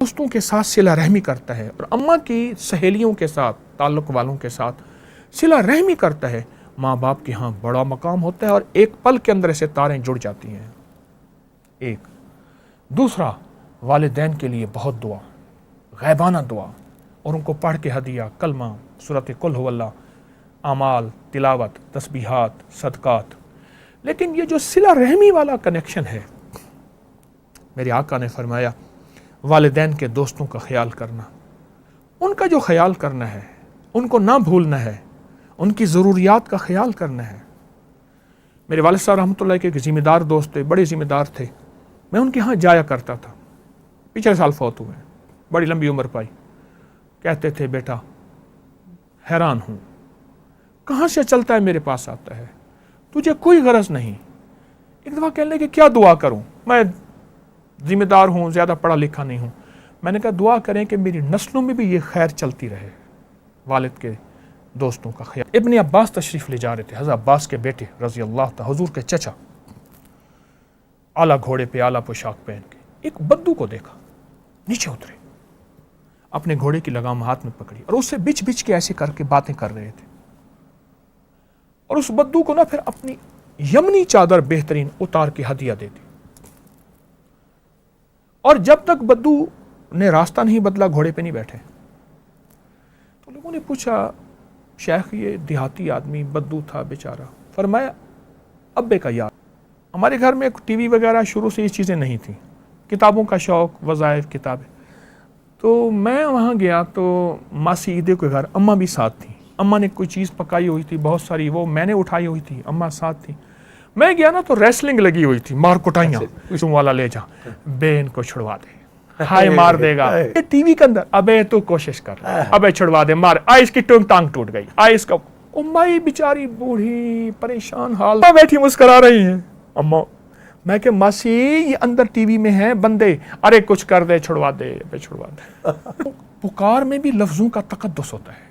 دوستوں کے ساتھ صلہ رحمی کرتا ہے اور اماں کی سہیلیوں کے ساتھ تعلق والوں کے ساتھ صلہ رحمی کرتا ہے، ماں باپ کے ہاں بڑا مقام ہوتا ہے اور ایک پل کے اندر ایسے تاریں جڑ جاتی ہیں۔ ایک دوسرا، والدین کے لیے بہت دعا، غیبانہ دعا، اور ان کو پڑھ کے ہدیہ، کلمہ، سورۃ قل هو اللہ، اعمال، تلاوت، تسبیحات، صدقات۔ لیکن یہ جو صلہ رحمی والا کنیکشن ہے، میرے آقا نے فرمایا والدین کے دوستوں کا خیال کرنا، ان کا جو خیال کرنا ہے، ان کو نہ بھولنا ہے، ان کی ضروریات کا خیال کرنا ہے۔ میرے والد صاحب رحمۃ اللہ کے ایک ذمہ دار دوست تھے، بڑے ذمہ دار تھے، میں ان کے ہاں جایا کرتا تھا، پچھلے سال فوت ہوئے، بڑی لمبی عمر پائی۔ کہتے تھے بیٹا حیران ہوں، کہاں سے چلتا ہے میرے پاس آتا ہے، تجھے کوئی غرض نہیں۔ ایک دفعہ کہنے لگے کیا دعا کروں، میں ذمہ دار ہوں، زیادہ پڑھا لکھا نہیں ہوں۔ میں نے کہا دعا کریں کہ میری نسلوں میں بھی یہ خیر چلتی رہے، والد کے دوستوں کا خیال۔ ابن عباس تشریف لے جا رہے تھے، حضرت عباس کے بیٹے رضی اللہ تعالی، حضور کے چچا، اعلیٰ گھوڑے پہ اعلیٰ پوشاک پہن کے، ایک بدو کو دیکھا، نیچے اترے، اپنے گھوڑے کی لگام ہاتھ میں پکڑی اور اس سے بچ بچ کے ایسے کر کے باتیں کر رہے تھے، اور اس بدو کو نہ پھر اپنی یمنی چادر بہترین اتار کے ہدیہ دے دی۔ اور جب تک بدو نے راستہ نہیں بدلا گھوڑے پہ نہیں بیٹھے۔ تو لوگوں نے پوچھا شیخ یہ دیہاتی آدمی بدو تھا بیچارہ، فرمایا ابے کا یاد۔ ہمارے گھر میں ٹی وی وغیرہ شروع سے یہ چیزیں نہیں تھیں، کتابوں کا شوق، وظائف، کتابیں۔ تو میں وہاں گیا تو ماسی عیدے کے گھر اماں بھی ساتھ تھیں، اماں نے کوئی چیز پکائی ہوئی تھی بہت ساری، وہ میں نے اٹھائی ہوئی تھی، اماں ساتھ تھی۔ میں گیا نا تو ریسلنگ لگی ہوئی تھی، مار کٹائیاں، تم والا لے جا، بے ان کو چھڑوا دے، ہائے مار دے گا ٹی وی کے اندر، ابے تو کوشش کر، ابے چھڑوا دے، مار، آئی اس کی ٹانگ ٹوٹ گئی، آئی اس کا، امائی بیچاری بوڑھی پریشان حال بیٹھی مسکرا رہی ہیں۔ اماں میں کہ ماسی یہ اندر ٹی وی میں ہیں بندے، ارے کچھ کر دے، چھڑوا دے، ابے چھڑوا دے۔ پکار میں بھی لفظوں کا تقدس ہوتا ہے۔